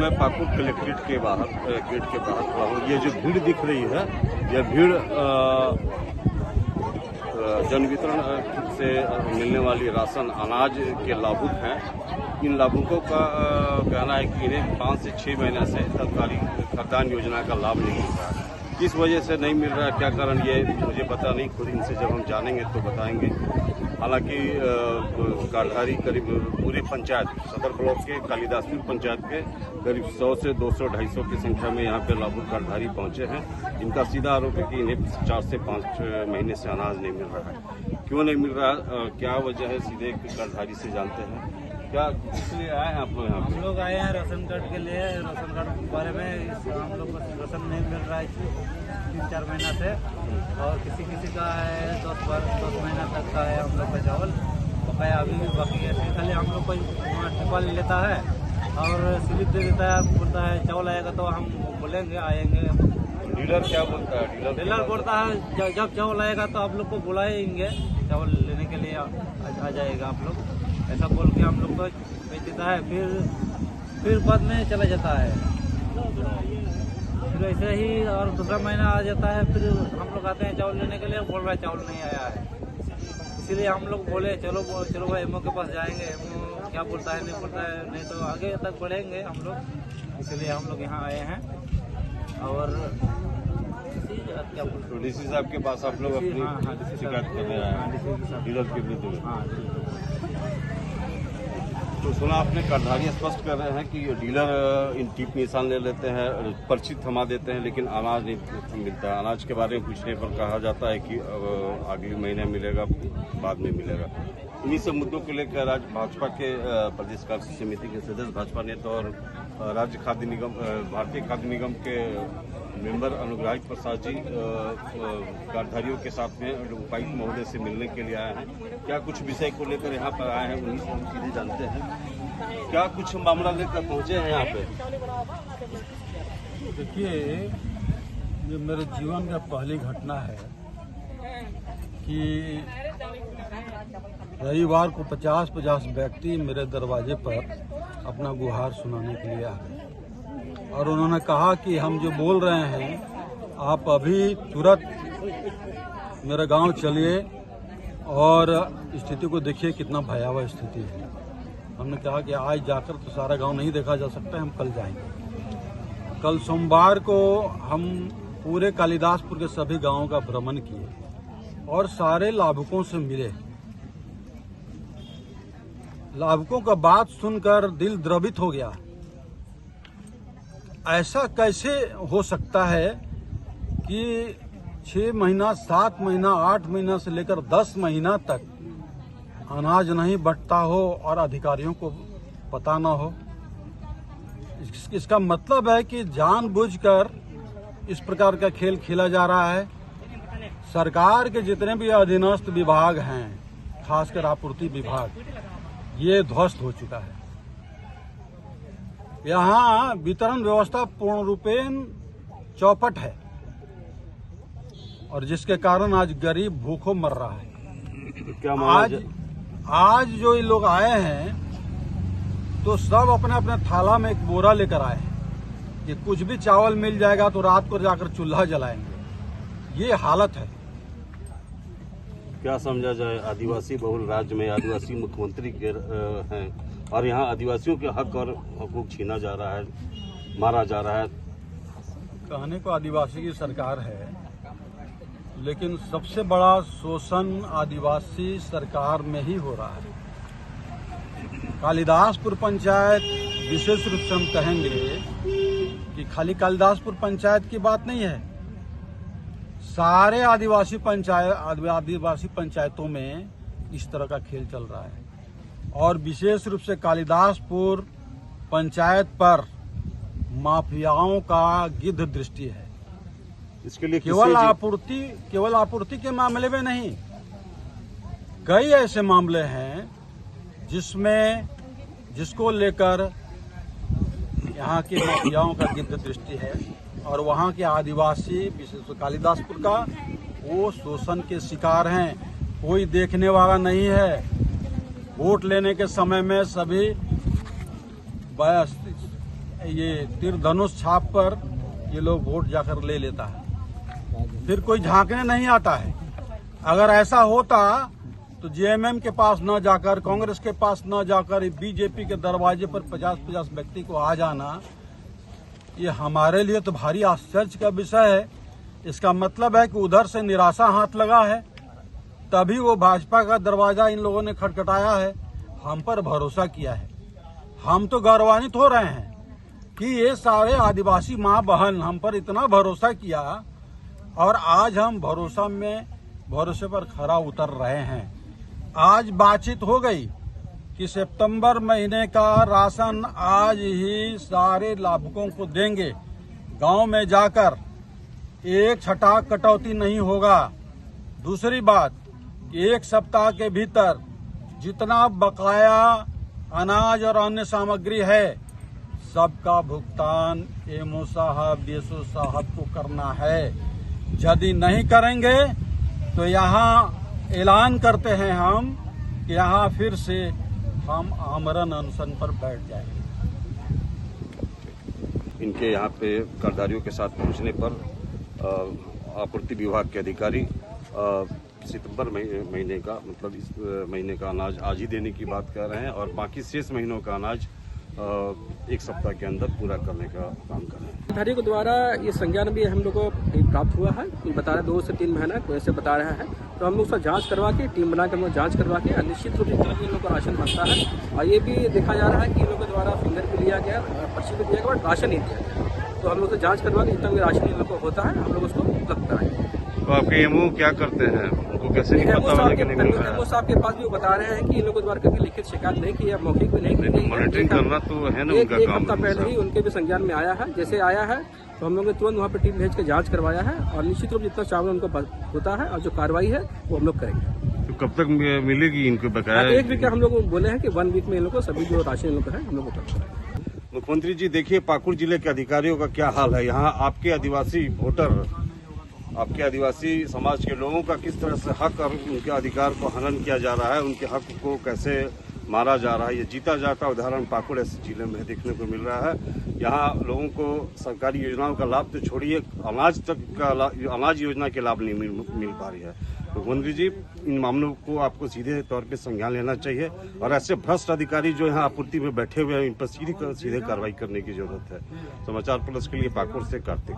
मैं पाकुड़ कलेक्ट्रेट के बाहर गेट के बाहर खड़ा हूँ। ये जो भीड़ दिख रही है, यह भीड़ जन वितरण से मिलने वाली राशन अनाज के लाभुक हैं। इन लाभुकों का कहना है कि इन्हें 5 से 6 महीने से सरकारी खाद्यान्न योजना का लाभ नहीं मिल रहा है। किस वजह से नहीं मिल रहा है, क्या कारण, ये मुझे पता नहीं, खुद इनसे जब हम जानेंगे तो बताएंगे। हालांकि कार्डधारी करीब पूरे पंचायत सदर ब्लॉक के कालिदासपुर पंचायत के करीब 100 से 200 250 की संख्या में यहाँ पे लाभुक कार्डधारी पहुँचे हैं। इनका सीधा आरोप है कि इन्हें 4 से 5 महीने से अनाज नहीं मिल रहा है। क्यों नहीं मिल रहा, क्या वजह है, सीधे कार्डधारी से जानते हैं। क्या इसलिए आए हैं आप लोग यहाँ? हम लोग आए हैं राशन कार्ड के लिए। राशन कार्ड के बारे में हम लोग को राशन नहीं मिल रहा है 3-4 महीना से, और किसी किसी का है 10 महीना तक का है हम लोग का चावल बकाया अभी भी बाकी है। खाली हम लोग को टिप्पा ले लेता है और स्लिप दे देता है, बोलता है चावल आएगा तो हम बोलेंगे आएंगे। डीलर क्या बोलता है? डीलर बोलता है जब चावल आएगा तो आप लोग को बुलाएंगे, चावल लेने के लिए आ जाएगा आप लोग, ऐसा बोल के हम लोग को बेच देता है। फिर बाद में चला जाता है। फिर ऐसे ही और दूसरा महीना आ जाता है, फिर हम लोग आते हैं चावल लेने के लिए, बोल रहा है चावल नहीं आया है। इसीलिए हम लोग बोले चलो भाई एमओ के पास जाएंगे, एमओ क्या बोलता है नहीं बोलता है, नहीं तो आगे तक बढ़ेंगे हम लोग। इसलिए हम लोग यहाँ आए हैं। और क्या बोलते डीसी साहब के पास आप लोग अपनी शिकायत करने आए हैं डीलर के विरुद्ध में। तो सुना आपने, कार्डधारी स्पष्ट कर रहे हैं कि डीलर इन टिप निशान ले लेते हैं, पर्ची थमा देते हैं, लेकिन अनाज नहीं मिलता है। अनाज के बारे में पूछने पर कहा जाता है कि अगले महीने मिलेगा, बाद में मिलेगा। इन्हीं सब मुद्दों को लेकर आज भाजपा के प्रदेश कार्य समिति के सदस्य, भाजपा नेता और राज्य खाद्य निगम, भारतीय खाद्य निगम के मेंबर अनुग्रहित प्रसाद जी कार्डधारियों के साथ में उपायुक्त महोदय से मिलने के लिए आए हैं। क्या कुछ विषय को लेकर यहाँ पर आए हैं, उन्हीं से हम सीधे जानते हैं। क्या कुछ मामला लेकर पहुँचे हैं यहाँ पे? देखिए, ये मेरे जीवन का पहली घटना है कि रविवार को 50 व्यक्ति मेरे दरवाजे पर अपना गुहार सुनाने के लिए आ गए और उन्होंने कहा कि हम जो बोल रहे हैं आप अभी तुरंत मेरे गांव चलिए और स्थिति को देखिए, कितना भयावह स्थिति है। हमने कहा कि आज जाकर तो सारा गांव नहीं देखा जा सकता, हम कल जाएंगे। कल सोमवार को हम पूरे कालिदासपुर के सभी गांवों का भ्रमण किए और सारे लाभुकों से मिले। लाभुकों का बात सुनकर दिल द्रवित हो गया। ऐसा कैसे हो सकता है कि 6 महीना, 7 महीना, 8 महीना से लेकर 10 महीना तक अनाज नहीं बंटता हो और अधिकारियों को पता ना हो। इसका मतलब है कि जानबूझकर इस प्रकार का खेल खेला जा रहा है। सरकार के जितने भी अधीनस्थ विभाग हैं, खासकर आपूर्ति विभाग, ये ध्वस्त हो चुका है। यहाँ वितरण व्यवस्था पूर्ण रूपेण चौपट है और जिसके कारण आज गरीब भूखों मर रहा है। क्या आज जो ये लोग आए हैं तो सब अपने अपने थाला में एक बोरा लेकर आए हैं कि कुछ भी चावल मिल जाएगा तो रात को जाकर चूल्हा जलाएंगे। ये हालत है। क्या समझा जाए, आदिवासी बहुल राज्य में आदिवासी मुख्यमंत्री के हैं और यहाँ आदिवासियों के हक और हकूक छीना जा रहा है, मारा जा रहा है। कहने को आदिवासी की सरकार है, लेकिन सबसे बड़ा शोषण आदिवासी सरकार में ही हो रहा है। कालिदासपुर पंचायत, विशेष रूप से हम कहेंगे कि खाली कालिदासपुर पंचायत की बात नहीं है, सारे आदिवासी पंचायतों में इस तरह का खेल चल रहा है और विशेष रूप से कालिदासपुर पंचायत पर माफियाओं का गिद्ध दृष्टि है। इसके लिए केवल आपूर्ति के मामले में नहीं, कई ऐसे मामले हैं जिसको लेकर यहाँ के माफियाओं का गिद्ध दृष्टि है और वहाँ के आदिवासी, विशेष कालिदासपुर का, वो शोषण के शिकार हैं। कोई देखने वाला नहीं है। वोट लेने के समय में सभी ये तीर धनुष छाप पर ये लोग वोट जाकर ले लेता है, फिर कोई झांकने नहीं आता है। अगर ऐसा होता तो जेएमएम के पास न जाकर, कांग्रेस के पास न जाकर बीजेपी के दरवाजे पर 50-50 व्यक्ति को आ जाना, ये हमारे लिए तो भारी आश्चर्य का विषय है। इसका मतलब है कि उधर से निराशा हाथ लगा है, तभी वो भाजपा का दरवाजा इन लोगों ने खटखटाया है, हम पर भरोसा किया है। हम तो गौरवान्वित हो रहे हैं कि ये सारे आदिवासी माँ बहन हम पर इतना भरोसा किया और आज हम भरोसे पर खरा उतर रहे हैं। आज बातचीत हो गई कि सितंबर महीने का राशन आज ही सारे लाभुकों को देंगे। गांव में जाकर एक छठा कटौती नहीं होगा। दूसरी बात, एक सप्ताह के भीतर जितना बकाया अनाज और अन्य सामग्री है सबका भुगतान एमओ साहब, बीएसओ साहब को करना है। यदि नहीं करेंगे तो यहाँ ऐलान करते हैं हम कि यहाँ फिर से हम आमरण अनशन पर बैठ जाएंगे। इनके यहाँ पे कर्मचारियों के साथ पहुंचने पर आपूर्ति विभाग के अधिकारी सितंबर महीने का, मतलब इस महीने का अनाज आज ही देने की बात कर रहे हैं और बाकी शेष महीनों का अनाज एक सप्ताह के अंदर पूरा करने का काम कर रहे हैं। अधिकारियों के द्वारा ये संज्ञान भी हम लोग को प्राप्त हुआ है। कोई बता रहा है 2 से 3 महीना, कोई ऐसे बता रहा है, तो हम लोग उसका जांच करवा के, टीम बना के हम लोग जांच करवा के निश्चित रूप से जितना भी इन लोग को राशन बनता है। और ये भी देखा जा रहा है कि इन लोगों के द्वारा फिंगर भी लिया गया, पर्ची भी दिया गया, बट राशन नहीं दिया गया। तो हम लोग से जाँच करवा के जितना भी राशन इन लोग को होता है हम लोग उसको उपलब्ध कराएंगे। तो आपके एमओ क्या करते हैं, उनको कैसे नहीं पता होने के नहीं मिल रहा है? एमओ साहब के पास भी वो बता रहे हैं कि इन लोगों के द्वारा कभी लिखित शिकायत नहीं की है, मौखिक भी नहीं की। मॉनिटरिंग करना तो है ना उनका एक काम। हफ्ता पहले ही उनके भी संज्ञान में आया है। जैसे आया है तो हम लोग ने तुरंत वहाँ पर टीम भेज के जांच करवाया है और निश्चित रूप जितना चावल उनको होता है और जो कार्रवाई है वो हम लोग करेंगे। तो कब तक मिलेगी इनको बकाया? 1 वीक हम लोग बोले हैं कि 1 वीक में इन लोग को सभी जो राशन इन लोग का है हम लोग उपलब्ध कराएंगे। मुख्यमंत्री जी, देखिए पाकुड़ जिले के अधिकारियों का क्या हाल है। यहाँ आपके आदिवासी वोटर, आपके आदिवासी समाज के लोगों का किस तरह से हक और उनके अधिकार को हनन किया जा रहा है, उनके हक को कैसे मारा जा रहा है, ये जीता जाता उदाहरण पाकुड़ जिले में देखने को मिल रहा है। यहाँ लोगों को सरकारी योजनाओं का लाभ तो छोड़िए, अनाज तक का अनाज योजना के लाभ नहीं मिल पा रही है। मुख्यमंत्री जी, इन मामलों को आपको सीधे तौर पे संज्ञान लेना चाहिए और ऐसे भ्रष्ट अधिकारी जो यहाँ आपूर्ति में बैठे हुए हैं इन पर सीधे कार्रवाई करने की जरूरत है। समाचार प्लस के लिए पाकुड़ से कार्तिक।